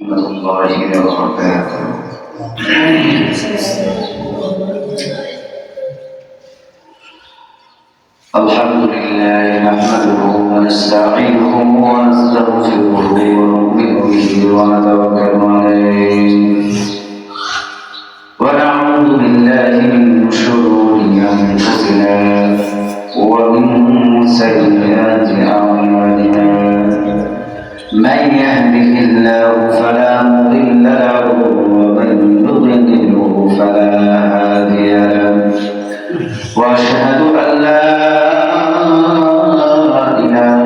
ورحمة الله وبركاته. الحمد لله نحمده ونستعينه ونستغفره ونؤمن به ونتوكل عليه ونعوذ بالله من شرور أنفسنا ومن سيئات أعمالنا. من يهده الله فلا مضل له ومن يضلله فلا هادي له وأشهد أن لا إله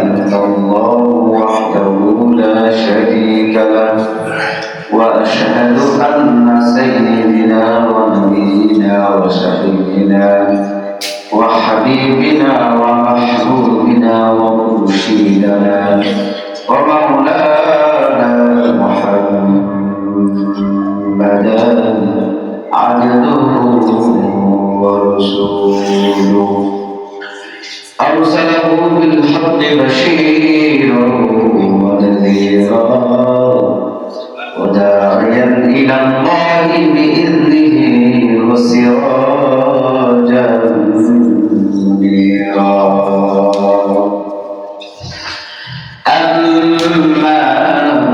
إلا الله وحده لا شريك له وأشهد أن سيدنا ونبينا وشفيعنا وحبيبنا ومحبوبنا ومرشدنا ومولانا محمدا عبده ورسوله أرسله بالحق بشيرا ونذيرا وداعيا إلى الله بإذنه وسراجا منيرا. أما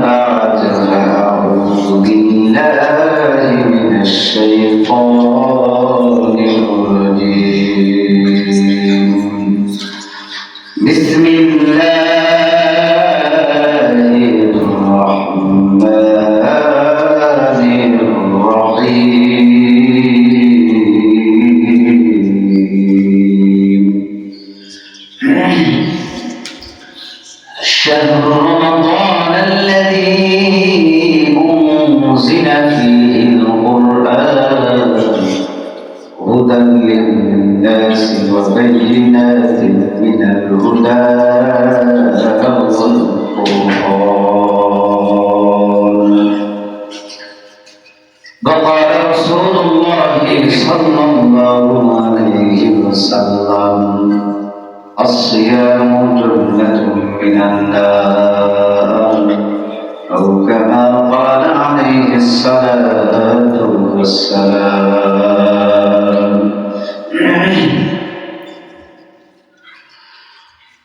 بعد فأعوذ بالله من الشيطان الرجيم. بسم الله الرحمن الرحيم. شهر رمضان الذي أنزل فيه القرآن هدى للناس وبينات من الهدى والفرقان. وقال رسول الله صلى الله عليه وسلم: الصيام جنة من النار، أو كما قال عليه الصلاة والسلام.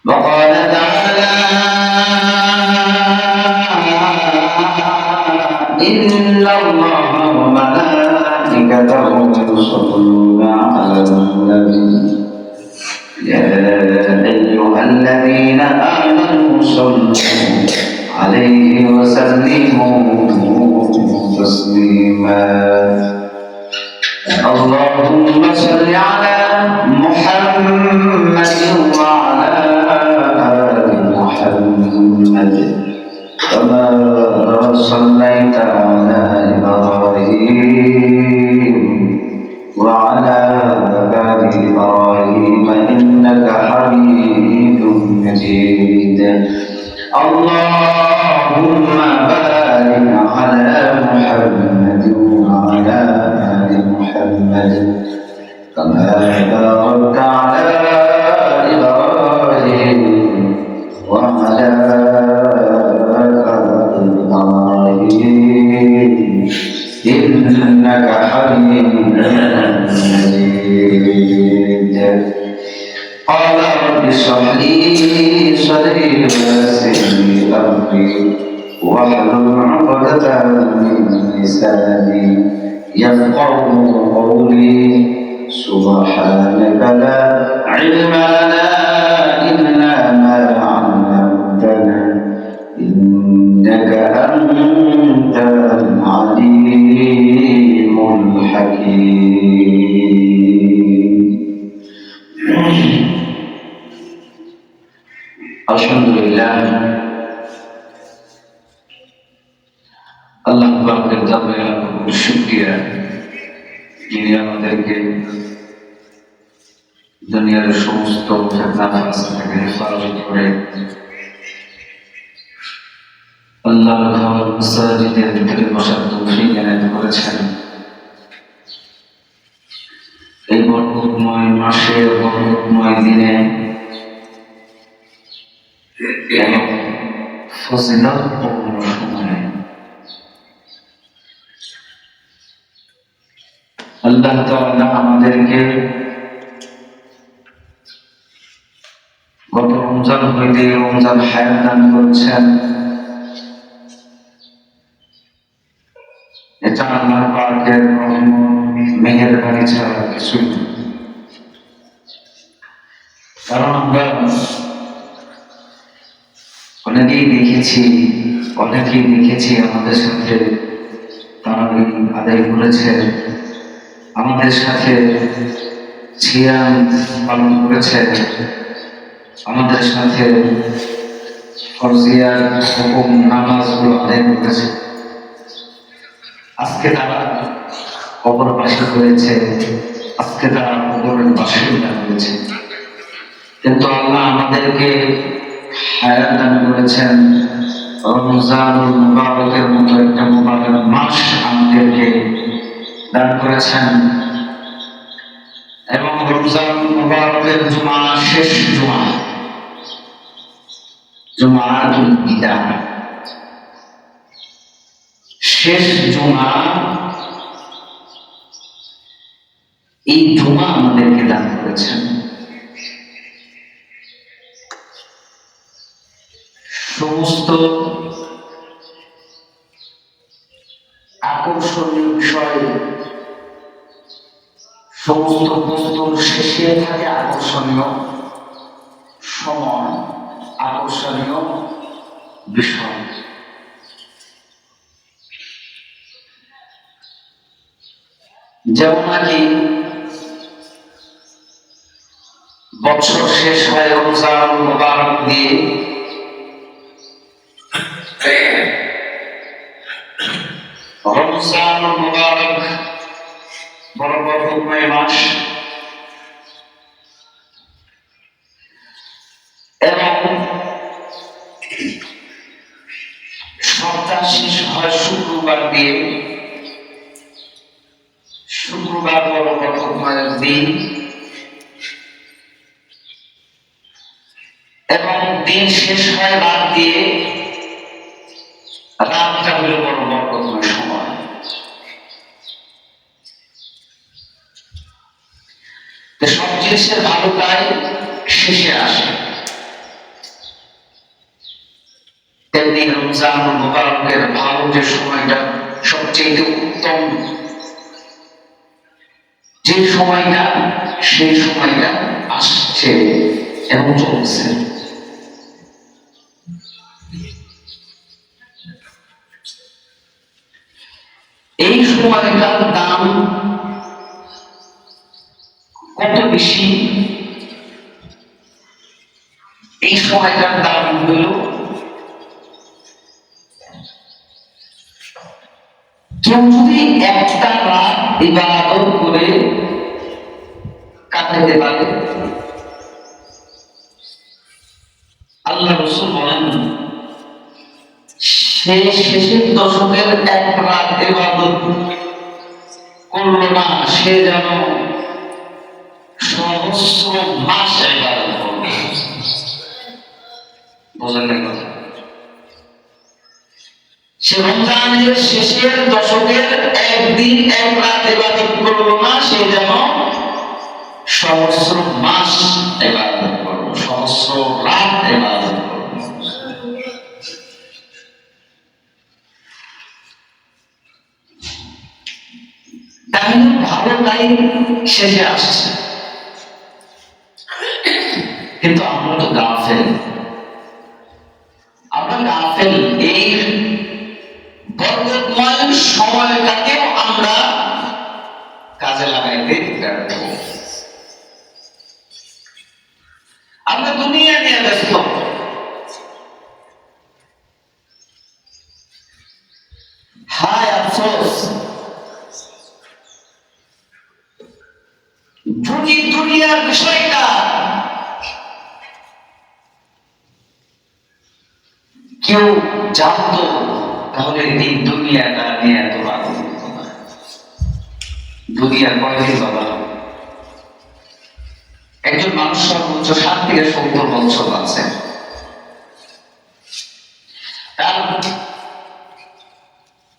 وقال تعالى: إن الله وملائكته يصلون على النبي يا أيها الذين آمنوا صلوا عليه وسلموا تسليما. اللهم صل على محمد وعلى آل محمد كما صليت على إبراهيم وعلى آل إبراهيم إنك حميد مجيد. اللهم بارك على محمد وعلى آل محمد كما باركت على إبراهيم وعلى آل إبراهيم إنك حميد مجيد. قال رب اشرح لي صدري ويسر لي أمري واحلل عقدة من لساني يفقهوا قولي. سبحانك لا علم لنا إلا ما علمتنا إنك أنت العليم الحكيم. আলহামদুলিল্লাহ, আল্লাহ পাকের দরবারে শুকরিয়া, যিনি আমাদেরকে দুনিয়ার সমস্ত ফিতনা ফাসাদ থেকে হেফাজত করে আল্লাহর ঘর মসজিদের ভিতরে বসার তৌফিক এনায়েত করেছেন। এই বরকতময় মাসে, বরকতময় দিনে ফজিলতপূর্ণ সময়ে আল্লাহ তাআলা আমাদেরকে গত রমজান হইতে রমজান হায়াত দান করেছেন। এটা আল্লাহ পাকের রহমত মেহেরবানি ছাড়া কিছুই না। কারণ আমরা অনেকেই দেখেছি আমাদের সাথে তারাবি আদায় করেছে, আমাদের সাথে সিয়াম পালন করেছে, আমাদের সাথে ফরজিয়ার হুকুম নামাজগুলো আদায় করেছে। আজকে তারা কবরবাসী হয়েছে, আজকে তারা কবরের বাসিন্দা হয়েছে। কিন্তু আল্লাহ আমাদেরকে হায়াত দান করেছেন, রমজানুল মুবারকের মতো একটা মুবারক মাস আমাদেরকে দান করেছেন। এবং রমজানুল মুবারকের জুমা শেষ জুমাতুল বিদা, শেষ জুমা, এই জুমা আমাদেরকে দান করেছেন। সমস্ত আকর্ষণীয় বিষয়, সমস্ত বস্তুর শেষে থাকে আকর্ষণীয় সময়, আকর্ষণীয় বিষয়। যেমন নাকি বছর শেষ হয় রমজান মুবারক দিয়ে, রমজান মুবারক বড় বরকতময় মাস, এবং সপ্তাহ শেষ হয় শুক্রবার দিয়ে, শুক্রবার বড় বরকতময় দিন, এবং দিন শেষ হয় রাত দিয়ে, রাতটা হলো বড় বরকতময় সময়। সব জিনিসের ভালোটাই শেষে আসে, তেমনি রমজান মুবারকের ভালো যে সময়টা, সবচেয়ে উত্তম যে সময়টা, সেই সময়টা আসছে এবং চলছে। এই সময়টার দাম কত বেশি? এই সময়টার দাম হইল, কেউ যদি একটা রাত ইবাদত করে কাটাইতে পারে, আল্লাহ রাসূল বলেন সে শেষের দশকের এক রাত ইবাদত করল না, সে যেন সহস্র মাস ইবাদত করবে। বোঝেন না কথা? সে রমজানের শেষের দশকের একদিন এক রাত ইবাদত করল না, সে যেন সহস্র মাস ইবাদত করবে, সহস্র রাত ইবাদত করবে। তাহলে ভালোটাই শেষে আসছে, কিন্তু আমরা তো গাফেল। এই বরকতময় সময়টাকেও আমরা কাজে লাগাইতে ব্যর্থ। আমরা দুনিয়া নিয়ে ব্যস্ত, হায় আফসোস, যদি দুনিয়ার বিষয়টা কেউ জানতো, তাহলে এই দুনিয়াটা নিয়ে এত রাগ হতো না। দুনিয়া কয়দিন বাবা? একজন মানুষ সর্বোচ্চ 60 থেকে 70 বছর আছে, তার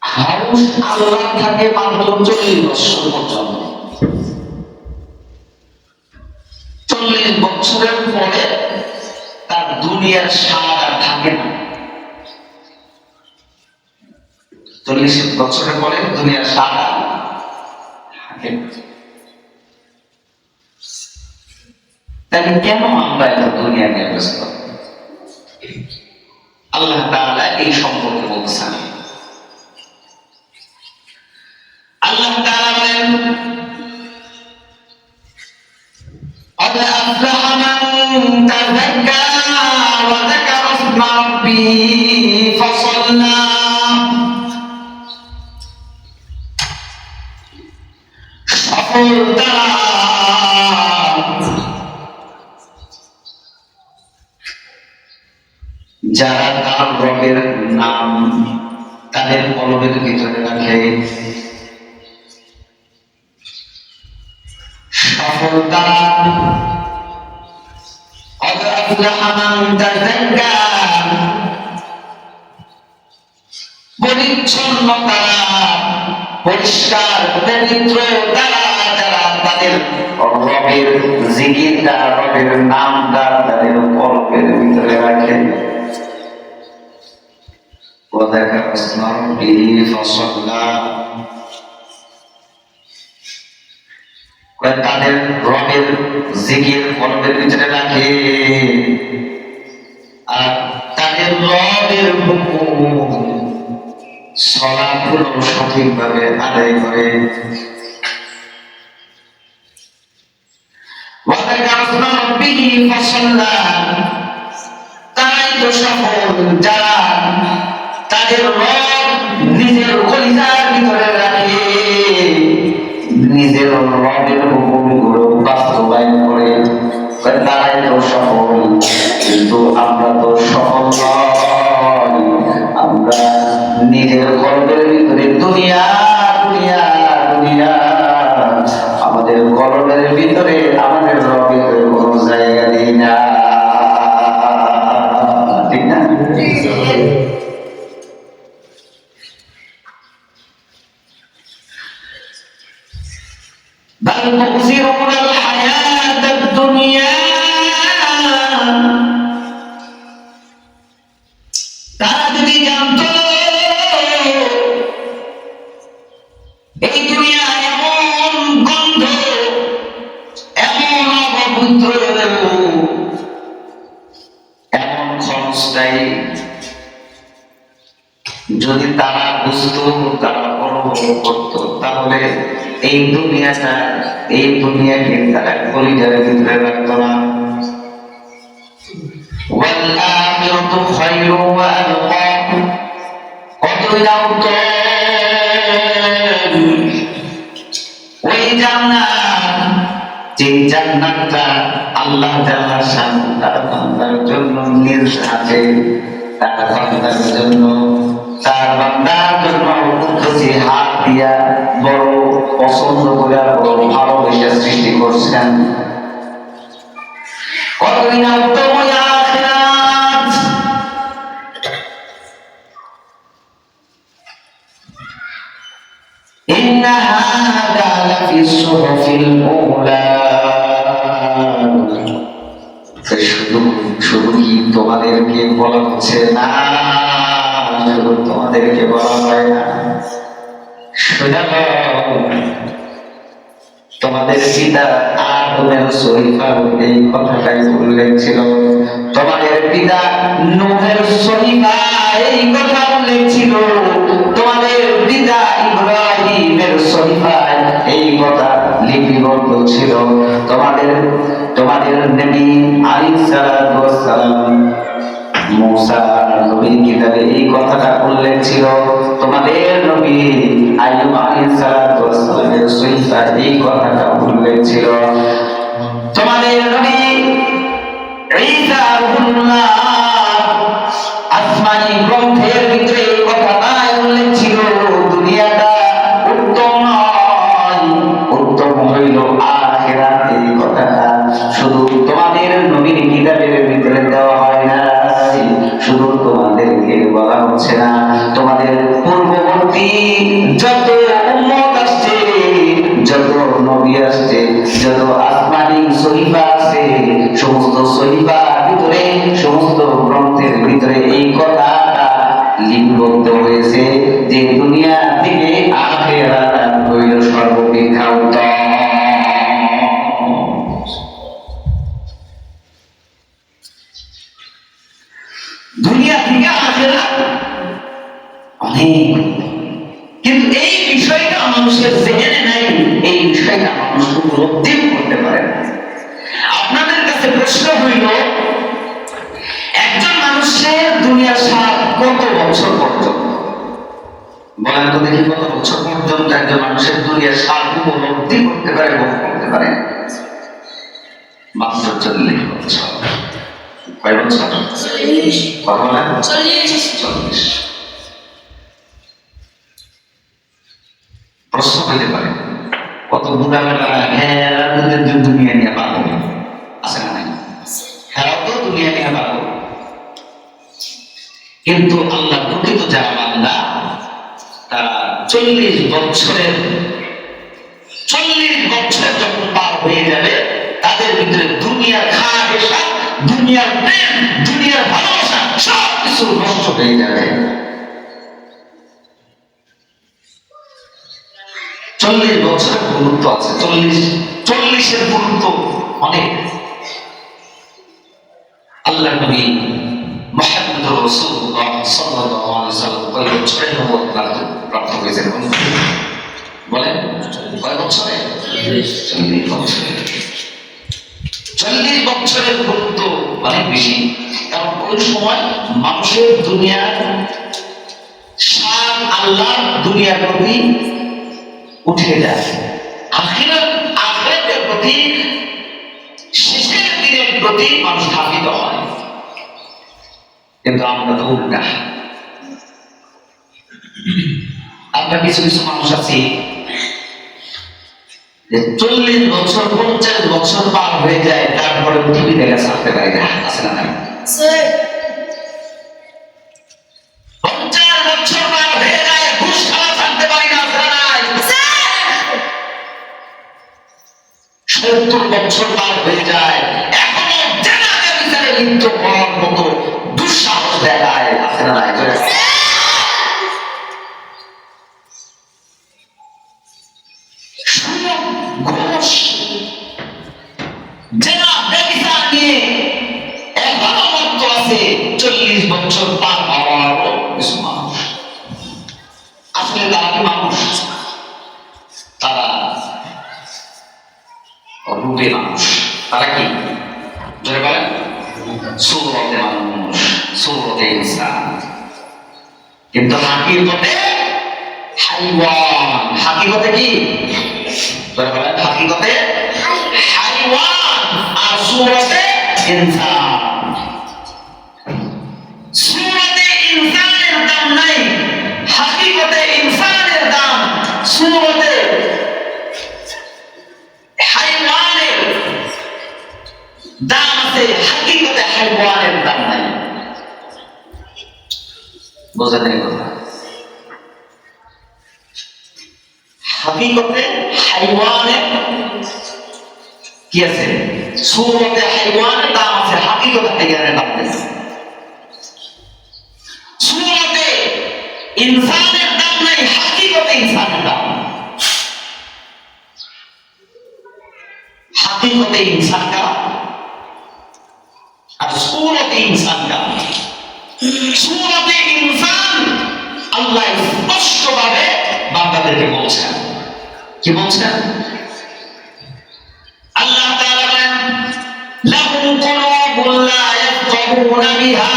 হাউস আল্লাহ থাকে মাত্র 40 বছর পর্যন্ত। 40 বছরের পরে দুনিয়ার সাদা হাকিম। তাহলে কেন আমরা এত দুনিয়া নিয়ে ব্যস্ত? আল্লাহ তাআলা এই সম্পর্কে বলছেন। আল্লাহ তাআলা বলেন, قد أفلح من تزكى وذكر اسم ربه فصلى সফল তারা যারা তার রবের নাম তাদের কলবের ভিতরে রাখে। সফল তারা قد أفلح من تزكى পরিচ্ছন্ন তারা, পরিষ্কার পবিত্র তারা, যারা তাদের রবের জিকিরটা, রবের নামটা তাদের কলবের ভিতরে রাখে। وذكر اسم ربه فصلى তাদের রবের জিকির কলবের ভিতরে রাখে আর তাদের রবের হুকুম সালাতগুলো সঠিকভাবে আদায় করে। وذكر اسم ربه فصلى তারাই তো সফল যারা তাদের রব নিজের কলিজার ভিতরে রাখে, নিজের রবের হুকুমগুলো বাস্তবায়ন করে, তারাই তো সফল। কিন্তু আমরা তো সফল নই, আমরা নিজের কলবের ভিতরে দুনিয়া দুনিয়া দুনিয়া, আমাদের কলবের ভিতরে আমাদের রবের কোনো জায়গা দিই না, ঠিক না? بل تؤثرون الحياة الدنيا তারা যদি জানত এই দুনিয়া এমন গন্ধ, এমন অপবিত্র, এমন ক্ষণস্থায়ী, যদি তারা বুঝতো, তারা অনুভব করত, তাহলে এই দুনিয়াকে তারা কলিজার ভিতরে রাখতো না। والآخرة خير وأبقى কতই না উত্তম ওই জান্নাত, যে জান্নাতটা আল্লাহ তাআলা তার বান্দার জন্য নিজ হাতে, তার বান্দার জন্য যে হাত দিয়া বড় পছন্দ করে বড় ভালোবেসে সৃষ্টি করছেন। কতই না উত্তম আখিরাত। ইন্না হাদা লাফি সুহুফিল উলা। শুধু কি তোমাদেরকে বলা হচ্ছে না, শুধু তোমাদেরকে বলা হয় না, তোমাদের পিতা আদমের শরীফার এই কথাটাই উল্লেখ ছিল, তোমাদের পিতা নূহের শরীফা এই কথা উল্লেখ ছিল, তোমাদের পিতা ইব্রাহিমের শরীফা এই কথা লিপিবদ্ধ ছিল, তোমাদের নবী আলাইহিস সালাতু ওয়াস সালাম মুসা নবীর কিতাবে এই কথাটা উল্লেখ ছিল, তোমাদের নবী আইয়ুব আলাইহিস সালাতু ওয়াস সালামের শরীফা এই কথাটা উল্লেখ ছিল, তোমাদের নবী ঈসা রুহুল্লাহ আসমানী গ্রন্থের ভিতরে এই কথাটা উল্লেখ ছিল। দুনিয়াটা উত্তম নয়, উত্তম হইল আখিরাত। এই কথাটা শুধু তোমাদের নবীর কিতাবের ভিতরে দেওয়া হয় না, শুধু তোমাদেরকে বলা হচ্ছে না, তোমাদের পূর্ববর্তী যত উম্মত আসছে, যত নবী আসছে, যত আসমানী শরীফা আছে, সমস্ত শরীফার ভিতরে, সমস্ত গ্রন্থের ভিতরে এই কথাটা লিপিবদ্ধ যে দুনিয়া থেকে আখিরাত হইল সর্বাপেক্ষা উত্তম। দুনিয়া থেকে আখিরাত অনেক, কিন্তু এই বিষয়টা মানুষের জেনে নাই, এই বিষয়টা মানুষ উপলব্ধি করতে পারে না। আপনাদের কাছে প্রশ্ন হইল, একজন মানুষের দুনিয়ার স্বাদ কত বছর পর্যন্ত? বলেন তো দেখি, কত বছর পর্যন্ত একজন মানুষের দুনিয়ার স্বাদ উপলব্ধি করতে পারে, ভোগ করতে পারে? মাত্র 40 বছর। কয় বছর? 40। প্রশ্ন হইতে পারে, কত বুড়া বেলা হেরা দুনিয়া নিয়ে পাগল আছে না? হেরা তো দুনিয়া নিয়ে পাগল, কিন্তু আল্লাহ প্রকৃত যারা বান্দা তারা 40 বছর যখন পার হয়ে যাবে, তাদের ভিতরে দুনিয়ার খাওয়া, দুনিয়ার প্রেম, দুনিয়ার ভালোবাসা সব কিছু নষ্ট হয়ে যাবে। 40 বছরের গুরুত্ব আছে। 40-এর গুরুত্ব অনেক। আল্লাহ নবী মুহাম্মদুর রাসূলুল্লাহ সাল্লাল্লাহু আলাইহি ওয়াসাল্লাম কয় বছরে নবুয়ত প্রাপ্ত হয়েছেন? বলেন কয় বছরে? 40 বছরে। 40 বছরের গুরুত্ব অনেক বেশি, কারণ ওই সময় মানুষের দুনিয়ার স্বাদ আল্লাহ দুনিয়ার প্রতি উঠে যায়, আখিরাতের প্রতি, শেষের দিনের প্রতি মানুষ ধাবিত হয়। কিন্তু আমরা তো উল্টা। আমরা কিছু মানুষ আছি যে 40 বছর 50 বছর পার হয়ে যায়, তারপরে টিভি দেখা ছাড়তে পারি না, আছে না? 50 বছর পার হয়ে যায়, ঘুষ খাওয়া ছাড়তে পারি না, আছে না? 70 বছর পার হয়ে যায়, এখনো জানাজা বিচারে লিপ্ত হওয়ার মতো দুঃসাহস দেখায়, আছে না? ঘুষ জেনা ব্যভিচার নিয়ে এখনো মত্ত আছে 40 বছর পার হওয়ারও কিছু মানুষ। আসলে তারা কি মানুষ? তারা রূপে মানুষ। তারা কি? জোরে বলেন, সূরতে মানুষ, সূরতে ইনসান, কিন্তু হাকিকতে হাইওয়ান। হাকিকতে কি? জোরে বলেন, হাকিকতে হাইওয়ান আর সূরতে ইনসান। সূরতে ইনসানের দাম নাই, হাকিকতে ইনসানের দাম। সূরতে হাইওয়ানের দাম আছে, হাকিকতে হাইওয়ানের দাম নাই। বোঝা নেই কথা? হাকিকতে হাইওয়ানের কি আছে? সূরতে হাইওয়ানের দাম আছে, হাকিকতে হাইওয়ানের দাম নেই। সূরতে ইনসানের দাম নাই, হাকিকতে ইনসানের দাম। হাকিকতে ইনসান কারা আর সূরতে ইনসান কারা? সূরতে ইনসান আল্লাহ স্পষ্টভাবে বান্দাদেরকে বলছেন। কি বলছেন? আল্লাহ তাআলা বলেন, লাহুম কুলুবুন লা ইয়াফকাহুনা বিহা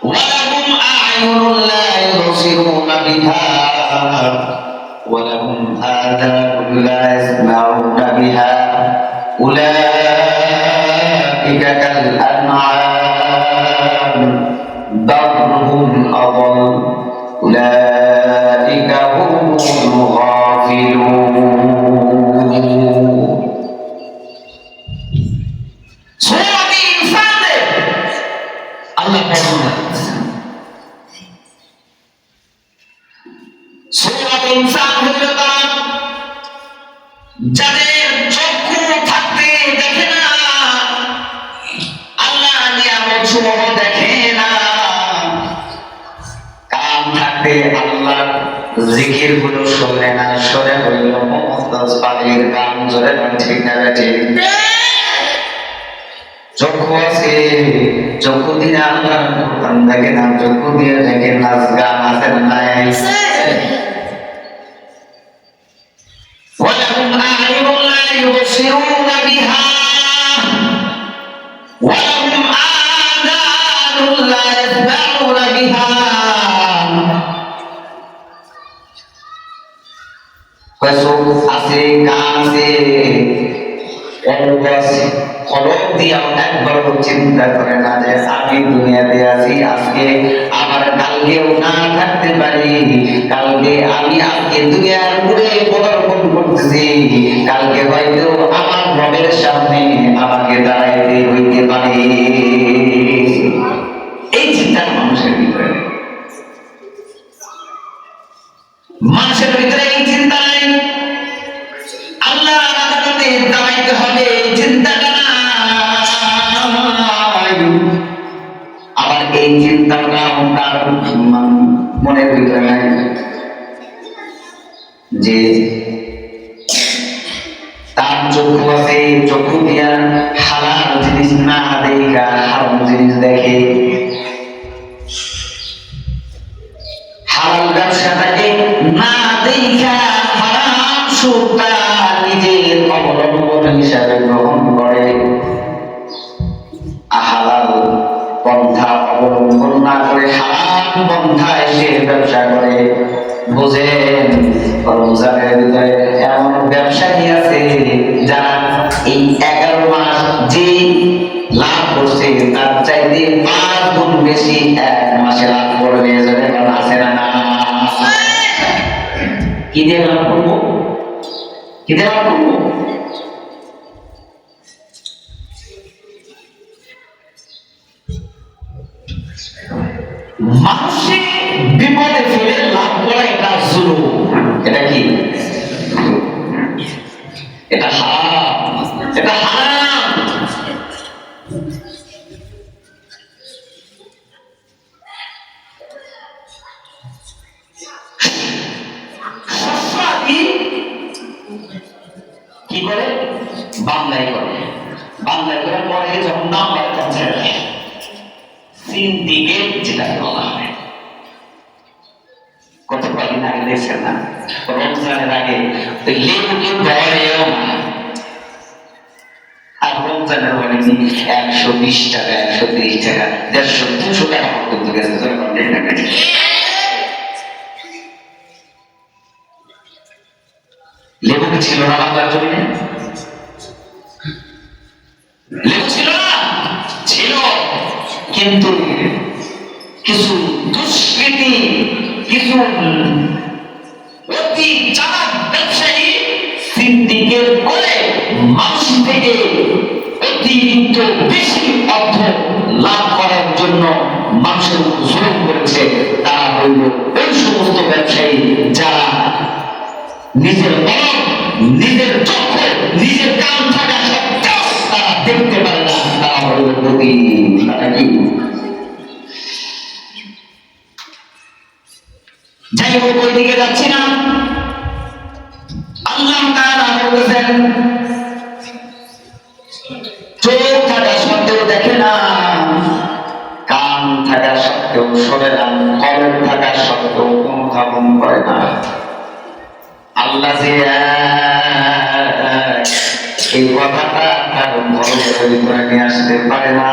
ওয়া লাহুম আ'য়ুনুন লা ইউবসিরুনা বিহা ওয়া লাহুম আযানুন লা ইয়াসমাউনা বিহা উলাইকা কাল আন'আম বাল হুম আযাল উলাইকা হুমুল গাফিলুন। সূরাতে ইনসানে আল্লাহ বর্ণনা করেছেন। সূরাতে ইনসান হলো তারা যাদের চক্ষু থাকতে দেখে না, আল্লাহ নিয়ামত সমূহ দেখে না, কান থাকতে থাকতে আল্লাহ জিকির গুলো শুনলে না, সরে হইল মোহাম্মদ পানির গান, জোরে ঠিক না ঠিক? চক্ষু আছে, চক্ষু দিয়ে আল্লাহ কোরআন দেখে না, চক্ষু দিয়ে দেখে নাচ গান আছে না নাই? ওয়ালাহুম আ'য়ুনুন লা ইউবসিরুনা বিহা ওয়ালাহুম আযানুন লা ইয়াসমাউনা বিহা। চোখ আছে, কান আছে, কলব আছে, কলব দিয়ে একবার চিন্তা করে না যে আমি দুনিয়াতে আছি, আজকে আবার কালকেও না থাকতে পারি, কালকে আমি আজকে দুনিয়ার উপরে পদার্পণ করতেছি, কালকে হয়তো আমার রবের সামনে আমাকে দাঁড়াইতে হইতে পারে। এই চিন্তা মানুষের ভিতরে, মানুষের ভিতরে এই চিন্তা নাই। আল্লাহ আদালতে দাঁড়াইতে হবে, এই চিন্তাটা নাই। আবার এই চিন্তাটা তার মনের ভিতরে নাই যে তার চক্ষু আছে, চক্ষু দিয়া হালাল জিনিস না দেখা হারাম জিনিস দেখে, হালাল ব্যবসাটাকে না দেখা হারাম সুদটা নিজের অবলম্বন হিসাবে গ্রহণ করে, হালাল পন্থা অবলম্বন না করে হারাম পন্থায় সে ব্যবসা করে। বুঝেন, রমজানের ভিতরে এমন ব্যবসায়ী আছে যারা এই 11 মাস যে লাভ করছে তার চাইতে 5 গুণ বেশি এক মাসে লাভ করবে। আছে না? কি দিয়ে লাভ করবো? কি দিয়ে লাভ করবো? মানুষের বিপদে ফেলে লাভ করা এটা জুলুম। এটা কি? এটা হারাম, এটা হারাম। কি করে? বাংলায় করে, বাংলায় করে পরে যখন নাম্বার পৌঁছায় সিন্ডিকেট যেটাকে বলা হয়। কত কদিন আগে দেখছেন না, রমজানের আগে ওই লেবুকে বড়েও না, আর রমজানের পরে 120 টাকা, 130 টাকা, 150, 200 টাকা পর্যন্ত গেছে। লেবু কি ছিল না বাংলার জমিনে? লেবু ছিল না? ছিল, কিন্তু কিছু দুষ্কৃতী, কিছু অতি চালাক ব্যবসায়ী সিন্ডিকেট করে মানুষ থেকে অতিরিক্ত বেশি অর্থ লাভ করার জন্য মানুষের উপর জুলুম করেছে। তারা হইল ওই সমস্ত ব্যবসায়ী যারা নিজের মন, নিজের চক্ষু, নিজের কান থাকা সত্ত্বেও তারা দেখতে পারে না, তারা হইল প্রতি। যাই হোক, ওই দিকে যাচ্ছি না। আল্লাহ তাআলা বলেছেন চোখ থাকা সত্ত্বেও দেখে না, কান থাকা সত্ত্বেও শোনে না, কলব থাকা সত্ত্বেও অনুধাবন করে না। আল্লাহ যে এই কথাটা তার মনের ভিতরে নিয়ে আসতে পারে না।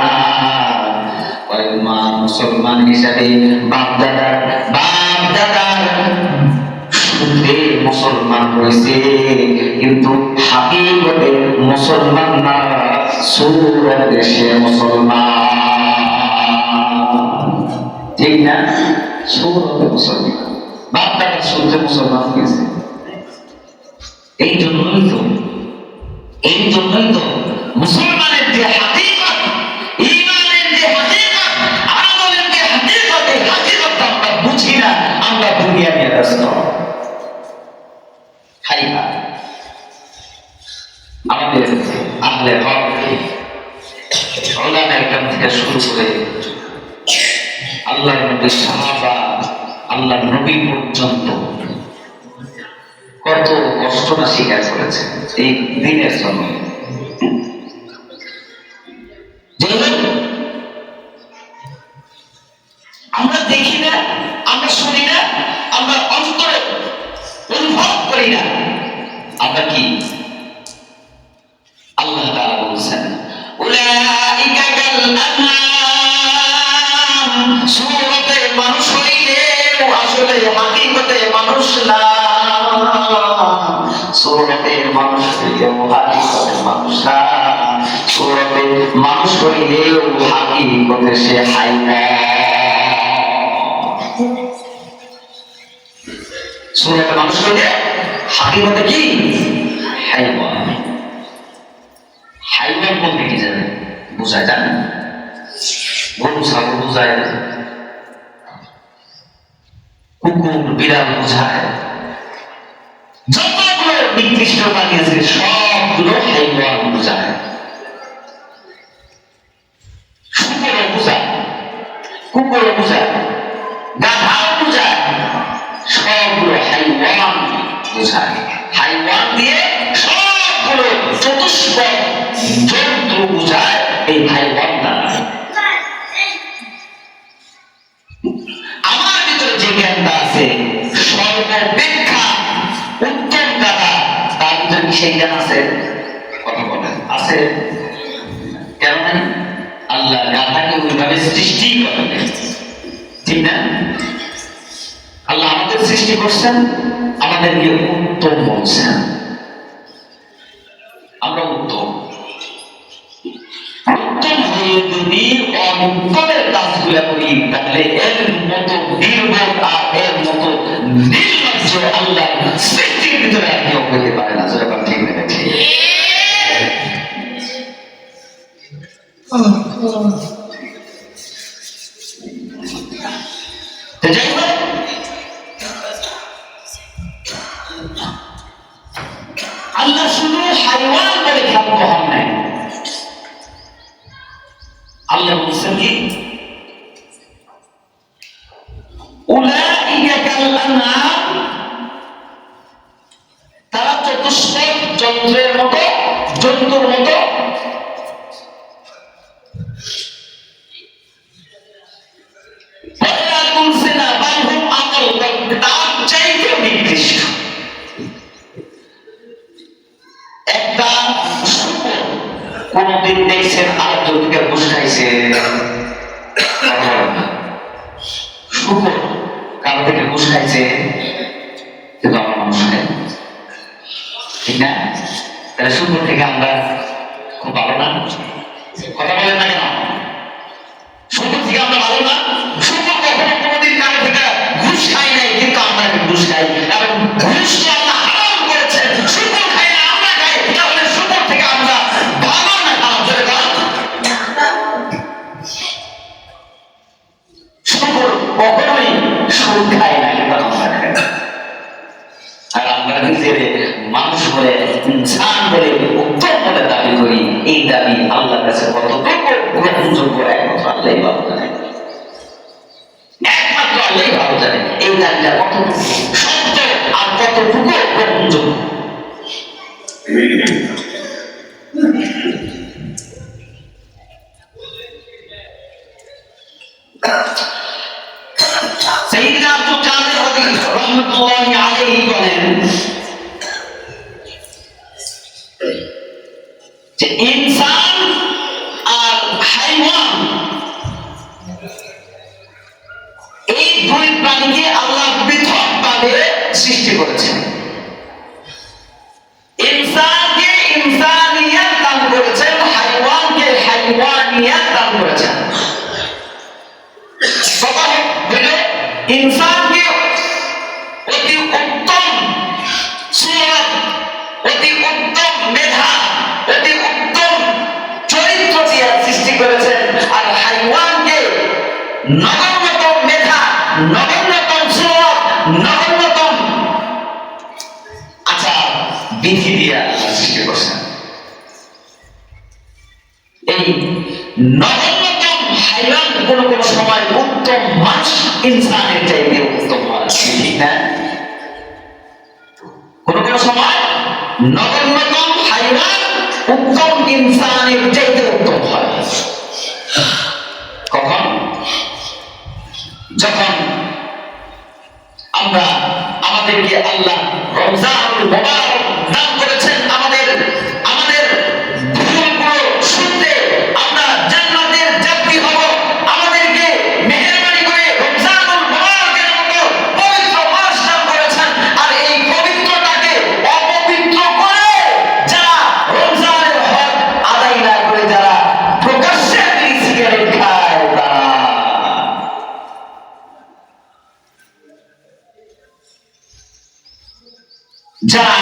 মুসলমান হিসাবে বাপদাদার সুখে মুসলমান হয়েছে, কিন্তু হাকিকতে মুসলমান না, সূরাতে সে মুসলমান। ঠিক না? সূরাতে মুসলমান, বাপদাদার সুখে মুসলমান হয়েছে। এই জন্যই তো মুসলমানের যে হাকিকত, ঈমানের যে হাকিকত, আমলের যে হাকিকত, এই হাকিকতটা আমরা বুঝি না, আমরা দুনিয়া নিয়ে ব্যস্ত। আমাদের আহলে হক, উলামায়ে কেরাম থেকে শুরু করে আল্লাহর নবী, সাহাবা, আল্লাহ নবী পর্যন্ত কত কষ্ট না স্বীকার করেছে এই দিনের জন্য। আমরা দেখি না, আমরা শুনি না, আমরা অন্তরে অনুভব করি না, আমরা কি আল্লাহ তাআলা বলেছেন উলাইকা কাল আনআম, সূরাতে মানুষ হইলে আসলে হাকিকতে মানুষ না, সূরাতে মানুষ হইলে হাকিকতে মানুষ না, সূরাতে মানুষ হইলে হাকিকতে সে হাইওয়ান। সূরাতে মানুষ হইলে হাকিকতে কি হাইওয়ান। হাইওয়ান বলতে কি জানেন, বুঝায় জানেন? গরু ছাগল বুঝায়, কুকুর বিড়াল বুঝায়, যতগুলো নির্দিষ্ট বানিয়েছে সবগুলো হাইওয়ান বুঝায়। শুকরও বুঝায়, কুকুরও বুঝায়, গাধাও বুঝায়, সবগুলো হাইওয়ান বুঝায়। হাইওয়ান দিয়ে সবগুলো চতুষ্পদ জন্তু বুঝায়, এই হাইওয়ান দ্বারা। আমার ভিতরে যে জ্ঞানটা আছে সর্বাপেক্ষা উত্তম জ্ঞান, তার ভিতরে কি সেই জ্ঞান আছে? কথা বলেন, আছে? কেন নাই? আল্লাহ গাধাকে ওইভাবে সৃষ্টি করেন, ঠিক না? আল্লাহ আমাদের সৃষ্টি করছেন, আমাদেরকে উত্তম বলছেন, আমরা উত্তম। উত্তম হয়ে যদি অন্তরের কাজগুলো করি, তাহলে এর মতো নির্বোধ আর এর মতো নির্লজ্জ আল্লাহ সৃষ্টির ভিতরে আর কেউ হইতে পারে না। যেটা ঠিক না ঠিক? যাই হোক, আল্লাহ শুধু হাইওয়ান বলে খ্যাত হন নাই। আল্লাহ বলছেন কি উলাইকা কাল আনআম, তারা চতুষ্পদ যন্ত্রের মতো, জন্তুর মতো। বলছে না বালহুম আকাল, তার চাইতে নির্দিষ্ট। একটা শুকর কোনদিন দেখছেন আরেকজন থেকে ঘুষ খাইছে? শুকর কারো থেকে ঘুষ খাইছে? কিন্তু আমরা মানুষ খাই, ঠিক না? তাহলে শুকর থেকে আমরা খুব ভালো না? কথা বলেন না কেন? শুকর থেকে আমরা ভালো না? শুকর কখনো কোনদিন কারো থেকে ঘুষ খাই নাই, কিন্তু আমরা ঘুষ খাই, এবং ঘুষ আল্লাহ হারাম করেছেন। শুকর খাই না, আমরা খাই, তাহলে শুকর থেকে আমরা ভালো না খারাপ? চলে গেল। শুকর কখনোই সুদ খায় না, কিন্তু আমরা খাই। আর আমরা নিজেদের মানুষ বলে, ইনসান বলে, উত্তম বলে দাবি করি। এই দাবি আল্লাহর কাছে কতটুকু গ্রহণযোগ্য একমাত্র আল্লাহই ভালো জানে, একমাত্র আল্লাহই ভালো জানে এই দাবিটা কতটুকু সত্য আর কতটুকু গ্রহণযোগ্য। সাইয়্যিদনা আব্দুল কাদের রাহমাতুল্লাহি আলাইহি বলেন যে ইনসান আর হাইওয়ান, এই দুই প্রাণীকে আল্লাহ পৃথকভাবে সৃষ্টি করেছেন। ইনসানকে ইনসানিয়াত দান করেছেন, হাইওয়ানকে হাইওয়ানিয়াত দান করেছেন। ইনসানকে অতি উত্তম সুরত, অতি উত্তম মেধা, অতি উত্তম চরিত্র দিয়ে সৃষ্টি করেছেন, আর হাইওয়ানকে নগণ্যতম মেধা, নগণ্যতম সুরত, নগণ্যতম আচার বিধি দিয়ে সৃষ্টি করছেন। এই নগণ্যতম হাইওয়ান কোন কোন সময় উত্তম মানুষ ইনসানের চাইতে উত্তম নগণ্যতম হাইওয়ান উত্তম ইনসানের চাইতে উত্তম হয়। কখন? যখন আমরা আমাদেরকে আল্লাহ রমজানুল মুবারক দান করেছেন, আমাদের ভুলগুলো শুনতে আমরা জান্নাতের যাত্রী হব। আমাদেরকে মেহেরবানি করে রমজানুল মুবারকের মতো পবিত্র মাস দান করেছেন। আর এই পবিত্রটাকে অপবিত্র করে যারা রমজানের হক আদায় না করে যারা প্রকাশ্যে সিগারেট খায়, যারা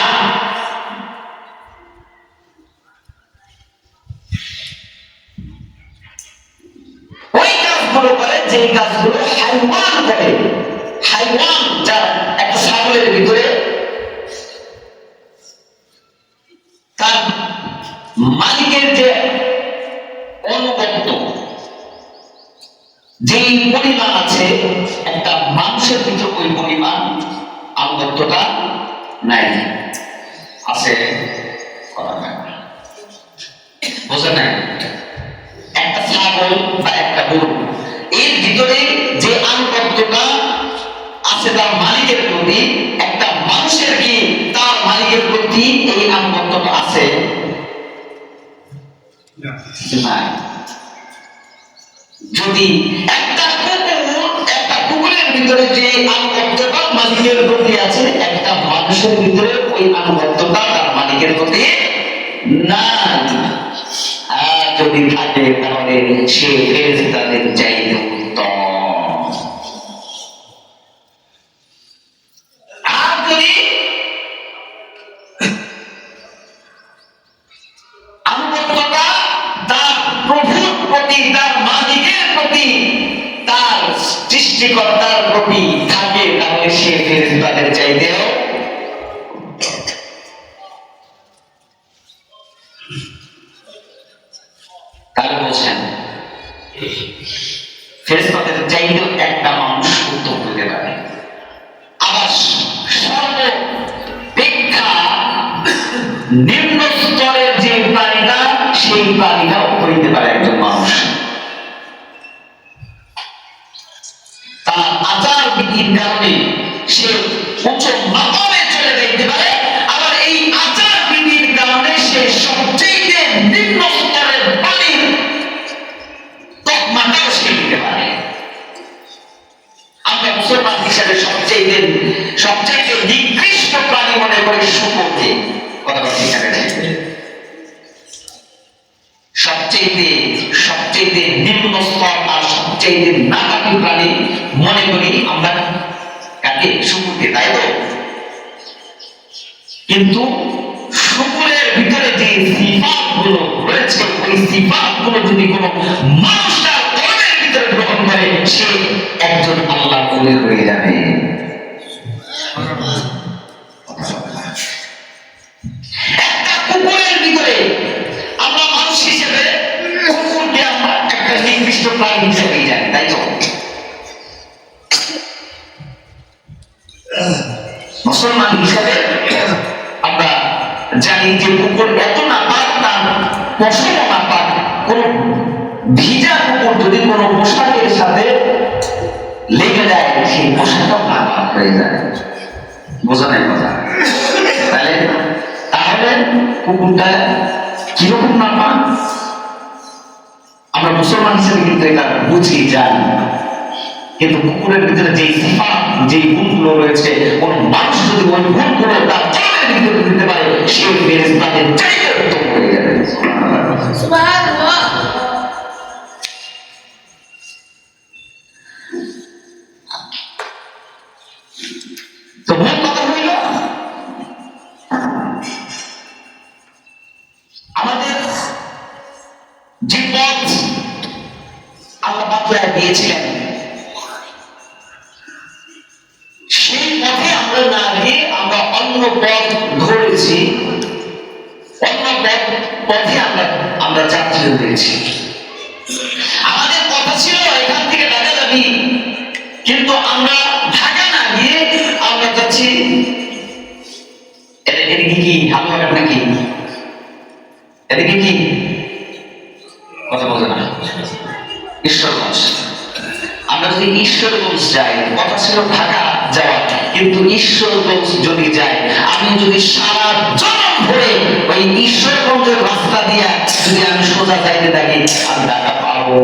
ওই কাজগুলো করে যে কাজগুলো হাইওয়ান করে। হাইওয়ান যারা একটা ছাগলের ভিতরে তার মালিকের যে অনুগত যেই পরিমাণ আছে, একটা মানুষের ভিতরে ওই পরিমাণ আনুগত্যটা নাই, আছে বোঝা নাই। একটা ছাগল বা একটা গরু এর ভিতরে যে আনুগত্যটা আছে তার মালিকের প্রতি, একটা মানুষের কি তার মালিকের প্রতি এই আনুগত্যটা আছে না? যদি একটা কুকুরের ভিতরে যে আনুগত্যটা মালিকের প্রতি আছে, একটা মানুষের ভিতরে ওই আনুগত্যটা তার মালিকের প্রতি না, আর যদি থাকে তাহলে সে ফেরেশতাদের চাইতে উত্তম। আর যদি আনুগত্যটা তার প্রভুর প্রতি, তার মালিকের প্রতি, তার সৃষ্টিকর্তার প্রতি থাকে, তাহলে সে ফেরেশতাদের চাইতেও তাহলে বলছেন ফেরেশতাদের চাইতেও একটা মানুষ উত্তম হতে পারে। আবার সর্বাপেক্ষা নিম্ন স্তরের যে প্রাণীটা, সেই প্রাণীটাও হইতে পারে একজন মানুষ। তার আচার বিধির কারণে সে উচ্চ মাকামে চলে যেতে পারে, আবার এই আচার বিধির কারণে সে সবচেয়ে নিম্ন স্তরের প্রাণীর তকমাটাও সে নিতে পারে। আমরা মুসলমান হিসাবে সবচেয়ে নিকৃষ্ট প্রাণী মনে করি শুকরকে, কথা ঠিক আছে? সবচেয়ে নিম্ন স্তর আর সবচেয়ে নাকামি প্রাণী মনে করি আমরা কাকে? শুকুরকে, তাই তো? কিন্তু শুকুরের ভিতরে যে সিফাত গুলো রয়েছে, ওই সিফাত গুলো যদি কোনো মানুষ তার কলমের ভিতরে গ্রহণ করে, সে একজন আল্লাহ ওলি হয়ে যাবে। একটা কুকুরের ভিতরে আমরা মানুষ হিসেবে কুকুরকে আমরা একটা নির্দিষ্ট প্রাণী হিসেবেই জানি, তাই তো? মুসলমান হিসেবে আমরা জানি যে কুকুর এত নাপাক, তার পশমও নাপাক। কোন ভিজা কুকুর যদি কোনো পোশাকের সাথে লেগে যায়, সেই পোশাকটাও নাপাক হয়ে যায়। বোঝা নাই কথা? তাহলে কুকুরটা কিরকম নাপাক আমরা মুসলমান হিসেবে কিন্তু এটা বুঝি, জানি। কিন্তু কুকুরের ভিতরে যে সিফাত, যে গুণগুলো রয়েছে, কোন মানুষ যদি ওই গুণগুলো তার চোখের ভিতরে দিতে পারে, সে ফেরেশতাদের চাইতে উত্তম হয়ে যাবে। সুবহানাল্লাহ। তো মূল কথা হইল, আমাদের যে পথ আল্লাহ বাতলায় দিয়েছিলেন, সেই পথে আমরা না গিয়ে আমরা অন্য পথ ধরেছি, অন্য পথে আমরা যাত্রী হয়েছি। আমাদের কথা ছিল এখান থেকে ঢাকা যাবি, কিন্তু আমরা ঢাকা না গিয়ে আমরা যাচ্ছি, এটা এদিকে কি হালুয়াঘাট নাকি? এদিকে কি কথা বলছে না? ঈশ্বরগঞ্জ। আমরা যদি ঈশ্বরগঞ্জ যাই, কথা ছিল ঢাকা যাওয়া, কিন্তু ঈশ্বরগঞ্জ যদি যাই, আমি যদি সারা জনম ভরে ওই ঈশ্বরগঞ্জের রাস্তা দিয়া যদি আমি সোজা যাইতে থাকি, আমি ঢাকা পাবো?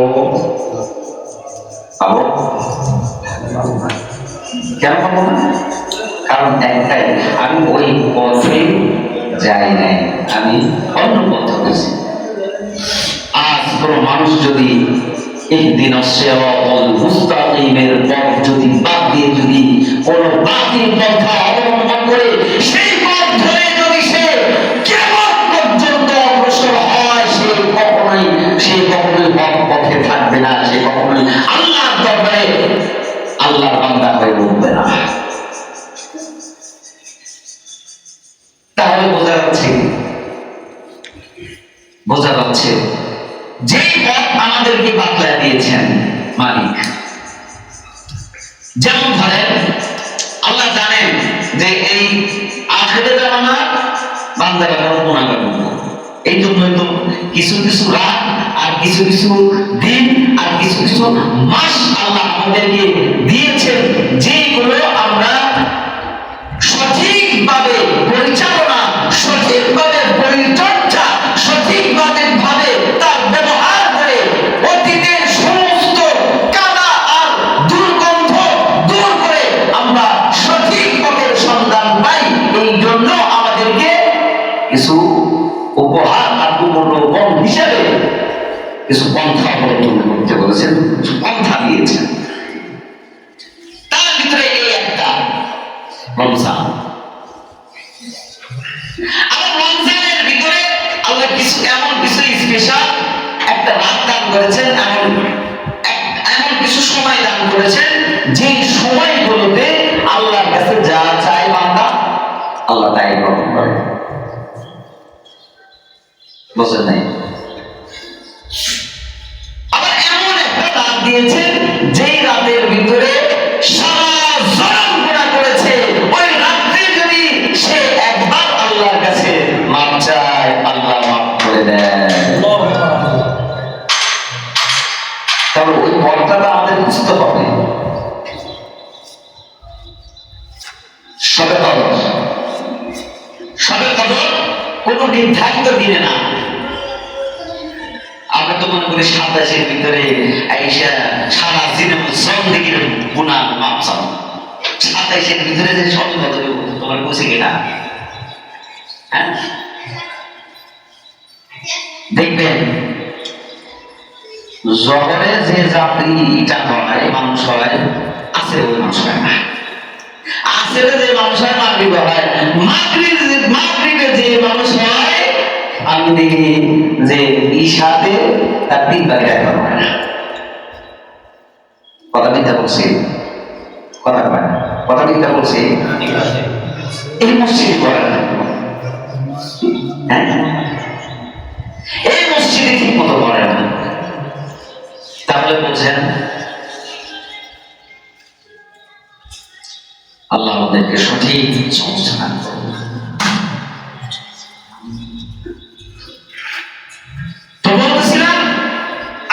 পাবো? কেন পাবো না? কারণ একটাই, আমি ওই পথে যাই নাই, আমি অন্য পথ গেছি। আজ কোন মানুষ যদি ইহদিনাস সিরাতাল মুস্তাকিমের পথ যদি বাদ দিয়ে যদি কোন বাতিল পন্থা অবলম্বন করে সেই পথ ধরে যদি সে কিয়ামত পর্যন্ত অগ্রসর হয়, সে কখনোই হক পথে থাকবে না, সে কখনোই আল্লাহর দরবারে আল্লাহর বান্দা হয়ে উঠবে না। তাহলে বোঝা যাচ্ছে যে পথ আমাদেরকে বাতলায় দিয়েছেন মালিক। যেমন ধরেন আল্লাহ জানেন যে এই আখিরাতে জামানা বান্দারা গুনাহগার হবে, এই জন্যই তো কিছু কিছু রাত আর কিছু কিছু দিন আর কিছু কিছু মাস আল্লাহ আমাদেরকে দিয়েছেন, যেগুলো আমরা সঠিকভাবে পরিচালনা, সঠিকভাবে পরিচর্যা, সঠিকভাবে তার ব্যবহার করে অতীতের সমস্ত কাদা আর দুর্গন্ধ দূর করে আমরা সঠিক পথের সন্ধান পাই। এই জন্য আমাদেরকে কিছু উপহার আর উপলব্ধ হিসেবে কিছু পন্থা অবলম্বন করতে বলেছেন, কিছু পন্থা দিয়েছেন। তার ভিতরে এই একটা রমজান। আবার রমজানের ভিতরে আল্লাহ এমন কিছু স্পেশাল একটা রাত দান করেছেন, এমন কিছু সময় দান করেছেন, যে সময়গুলোতে আল্লাহর কাছে যা চায় বান্দা আল্লাহ তাই গ্রহণ করে। বুঝেন নাই? আবার এমন একটা রাত দিয়েছেন, যেই রাতের ভিতরে সারা জনম গুনাহ করেছে, ওই রাতে যদি সে একবার আল্লাহর কাছে মাপ চায়, আল্লাহ মাফ করে দেয়। তবে ওই পথটা আমাদের বুঝতে হবে। সবে কদর কোন নির্ধারিত দিনে না। আমরা তো মনে করি 27-এর ভিতরে আইসা সারা দিনের সন্দেহের গুনাহ মাপ চাও। 27-এর ভিতরে যে সবে কদর তোমার বসে কিনা? হ্যাঁ, দেখবেন জহরে যে যাত্রীটা হয়, মানুষ হয়, আসরে ওই মানুষ হয় না। আসরে যে মানুষ হয়, মাগরিবে হয়। মাগরিবে যে মানুষ হয়, আমি দেখি যে ঈশাতে তার 3 ভাগের 1 ভাগ হয় না। কথা মিথ্যা বলছি? কথা কয় না? কথা মিথ্যা বলছি? এই মসজিদ করে না। হ্যাঁ, এই মসজিদে ঠিক মতো করে না। তাহলে বলছেন আল্লাহ আমাদেরকে সঠিক সমস্যা দান করুন। তো বলতেছিলাম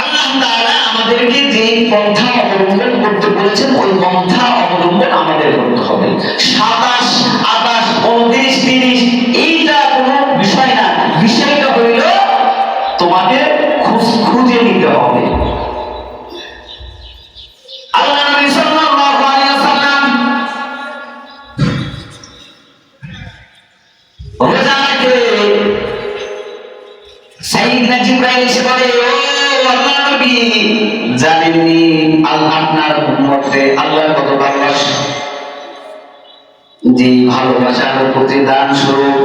আল্লাহ তাআলা আমাদেরকে যে পন্থা অবলম্বন করতে বলেছেন, ওই পন্থা অবলম্বন আমাদের করতে হবে। 27, 28, 29, 30 এইটা কোনো বিষয় না। বিষয়টা হইল তোমাকে খুঁজে নিতে হবে। আল্লাহ নবী সাল্লাল্লাহু আলাইহি ওয়াসাল্লাম রোজাকে সাইয়েদনা জিবরাইল এসে বলে, ও আল্লাহর নবী, জানেননি আপনার উম্মতে আল্লাহর কত ভালোবাসা, যে ভালোবাসার প্রতিদান স্বরূপ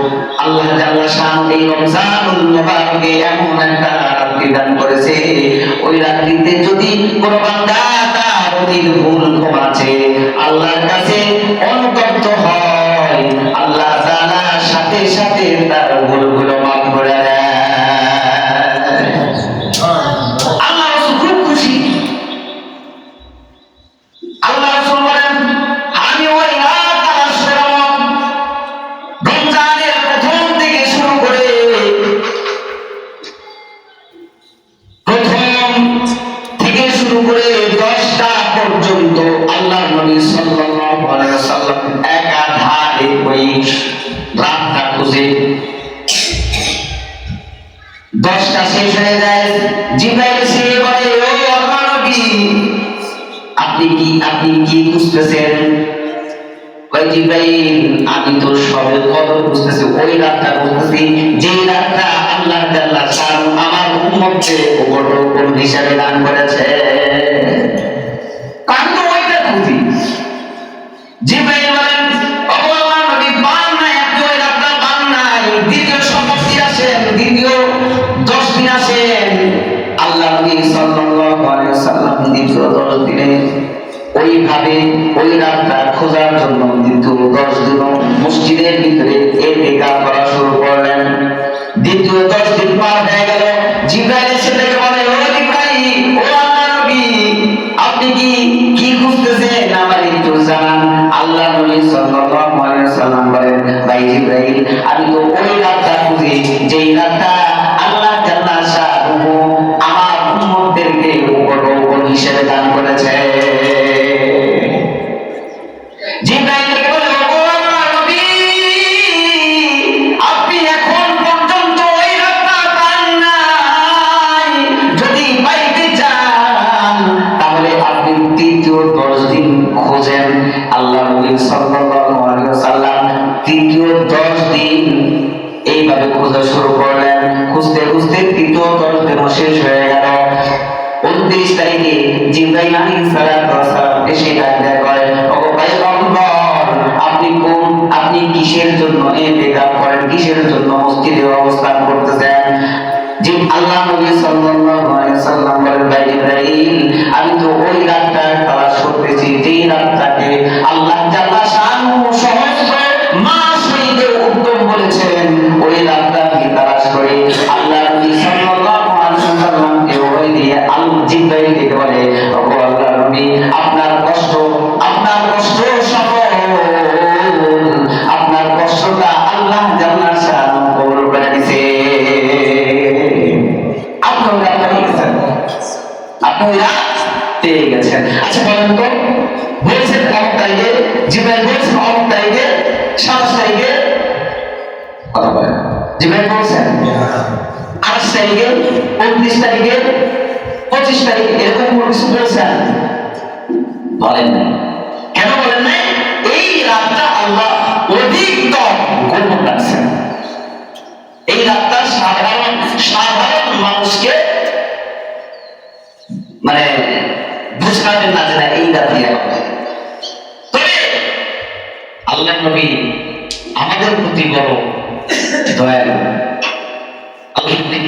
আল্লাহ তাআলা শান এই রমজানুল মুবারকে এমন একটা রাত্রি দান করেছে, ওই রাত্রিতে যদি কোনো বান্দা তার অতীত ভুল ক্ষমাছে আল্লাহর কাছে অনুতপ্ত হয়, আল্লাহ তাআলা সাথে সাথে তার ভুলগুলো মাফ করে দেয়। আল্লাহ রাসূল খুব খুশি। আল্লাহ রাসূল বলেন, আমি ওই রাত রমজানের ওই রাতটা খুঁজে 10টা শেষ হয়ে যায়। জিবরাইল এসে বলে, ও আল্লাহর নবী, আপনি কি খুঁজতেছেন? কয় জিবরাইল, আমি তো সবে কদর খুঁজতেছি, ওই রাতটা খুঁজতেছি যে রাতটা আল্লাহ তাআলা আমার উম্মতকে উপর হিসাবে দান করেছে। আমি তো ওইটা খুঁজি। জিবরাইল বলেন, ও আল্লাহর নবী, পান নাই, আপনি ওই রাতটা পান নাই। দ্বিতীয় শপথটি আসেন, দ্বিতীয় 10 দিন আসেন। আল্লাহ নবী সাল্লাল্লাহু আলাইহি ওয়াসাল্লাম দ্বিতীয় 10 দিনে ওইভাবে ওই রাতটা খোঁজার জন্য দ্বিতীয় 10 দিন মসজিদের ভিতরে ইতিকাফ করা শুরু করলেন। দ্বিতীয় 10 দিন পার হয়ে গেল। জিবরাইল এসে দেখে বলে, ও জিবরাইল, ও আল্লাহর নবী, আপনি কি খুঁজতেছেন? আমার একটু জানান। আল্লাহ নবী সাল্লাল্লাহু আলাইহি ওয়াসাল্লাম বলেন, ভাই জিবরাইল, আমি তো ওই রাতটা খুঁজি যেই রাতটা আল্লাহ তাআলা শাহু আমার উম্মতদেরকে উপর হিসেবে দান করেছে। জিবরাইল বলে, ও আল্লাহর নবী, আপনি এখন পর্যন্ত ওই রাতটা পান নাই। যদি পাইতে চান তাহলে আপনি তৃতীয় 10 দিন খোঁজেন। আল্লাহ নবী সাল্লাল্লাহু আলাইহি ওয়াসাল্লাম তৃতীয় 10 দিন এইভাবে খোঁজা শুরু করলেন। খুঁজতে খুঁজতে তৃতীয় 10 দিন শেষ হয়ে গেল। 29 তারিখে জিবরাইল আলাইহিস সালাম এসে ডাক করেন, ও পয়গম্বর, আপনি কিসের জন্য ইতিকাফ করেন, কিসের জন্য মসজিদে অবস্থান করতেছেন? যে আল্লাহ নবী সাল্লাল্লাহু আলাইহি ওয়াসাল্লাম বলেন, ভাই জিবরাইল, আমি তো ওই রাতটা তালাশ করতেছি যেই রাতটাকে আল্লাহ তাআলা শানু সহস্র মাস হইতে উত্তম বলেছেন। ওই রাতটা কি তালাশ করে আল্লাহ নবী সাল্লাল্লাহু আলাইহি ওয়াসাল্লামকে ওই দিয়ে জিবরাইল ডেকে বলে, ও আল্লাহর নবী, আপনার কষ্ট সফল, আপনার কষ্টটা আল্লাহ তাআলা শানু কবুল করে দিয়েছে। আপনি পেয়ে গেছেন। আচ্ছা বলেন তো, বলছেন অমুক তারিখে, জিবরাইল বলছেন অমুক তারিখে, 27 তারিখে, কথা বলেন, জিবরাইল বলছেন 28 তারিখে, 29 তারিখে, 25 তারিখে, এরকম কোনো কিছু বলছেন? বলেন নাই। কেন বলেন নাই? এই রাতটা আল্লাহ অধিকতর গোপন রাখছেন। এই রাতটা সাধারণ মানুষকে মানে বুঝাবেন না যে না এই রাত দিয়ে হবে। তবে আল্লাহ নবী আমাদের প্রতি বড় দয়ালু। আল্লাহ নবী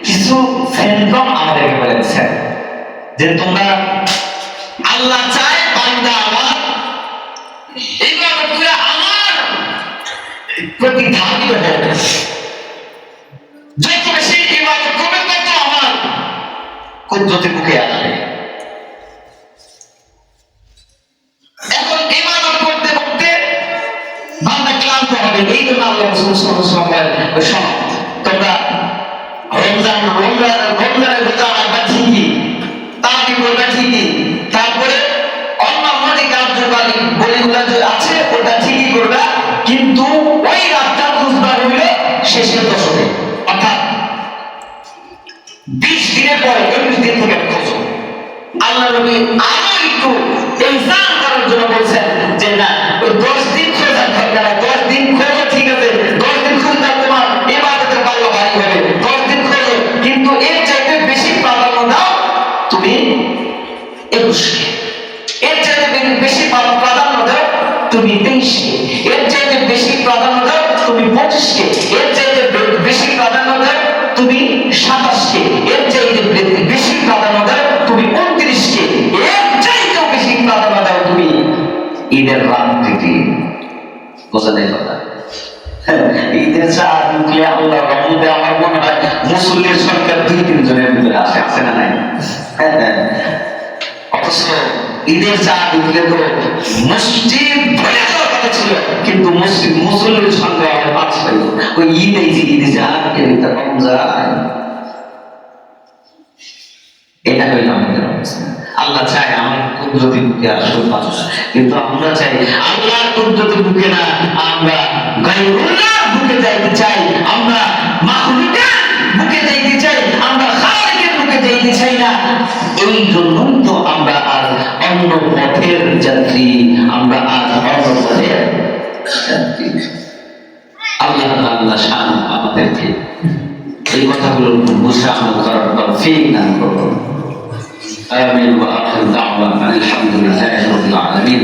কিছু সিম্পটম আমাদেরকে বলেছেন যে তোমরা, আল্লাহ চায় বান্দা আমার ইবাদত করে আমার প্রতি ধাবিত হবে। যত বেশি ইবাদত করবে তত আমার কুদরতে মুখে আসবে। এখন ইবাদত করতে করতে বান্দা ক্লান্ত হবে। এই জন্য আল্লাহ রাসূল সাল্লাল্লাহু আলাইহি ওয়াসাল্লাম তোমরা রমজানের রোজা রাখবা ঠিকই, তারাবি করবা ঠিকই, তারপরে অন্যান্য যে কার্যকারী বলিগুলো যে আছে ওটা ঠিকই করবা, কিন্তু ওই রাতটা খুঁজবা হইল শেষের দশকে, অর্থাৎ 20 দিনের পরে 21 দিন থেকে খোঁজো। আল্লাহ নবী আরো একটু ইলজাম করার জন্য বলছেন যে না, ওই 10 দিন খোঁজার দরকার নাই, 10 দিন খোঁজো ঠিক আছে, 10 দিন খুঁজলে তোমার ইবাদতের পাল্লা ভারী হবে, 10 দিন খোঁজো, কিন্তু এর চাইতে বেশি প্রাধান্য দাও তুমি 21 কে, এর চাইতে বেশি প্রাধান্য দাও তুমি 23 কে, এর চাইতে বেশি প্রাধান্য দাও তুমি 25 কে, এর চাইতে বেশি প্রাধান্য দাও তুমি 27 কে, এর চাইতে বেশি প্রাধান্য দাও তুমি 29 কে, এর চাইতে বেশি প্রাধান্য দাও তুমি ঈদের রাত্রিতে। বোঝা যায় কথা? ঈদের চাঁদ উঠলে আল্লাহ রহমতে আমার মনে হয় মুসল্লির সংখ্যা 2-3 জনের ভিতরে আছে না নাই? অথচ ঈদের চাঁদ উঠলে তো মসজিদ ভরে যাওয়ার কথা ছিল, কিন্তু মুসল্লির সংখ্যা 5 ওই ঈদে চাঁদ এটা কম যায়। এটা হইল আমাদের অবস্থা। আল্লাহ চায় আমার কুদরতি বুকে আসল মানুষ, কিন্তু আমরা চাই আল্লাহর কুদরতি বুকে না, আমরা গায়রুল্লাহ বুকে যাইতে চাই, আমরা মাখলুকের বুকে যাইতে চাই, আমরা খালিকের বুকে যাইতে চাই না। এই জন্যই তো আমরা আজ অন্য পথের যাত্রী, আমরা আজ অন্য পথের যাত্রী। আল্লাহ তাআলা শান আমাদেরকে এই কথাগুলো বুঝে আমল করার তৌফিক দান করুন। আমিন ওয়া আখিরু দাওয়ানা আলহামদুলিল্লাহি রাব্বিল আলামিন।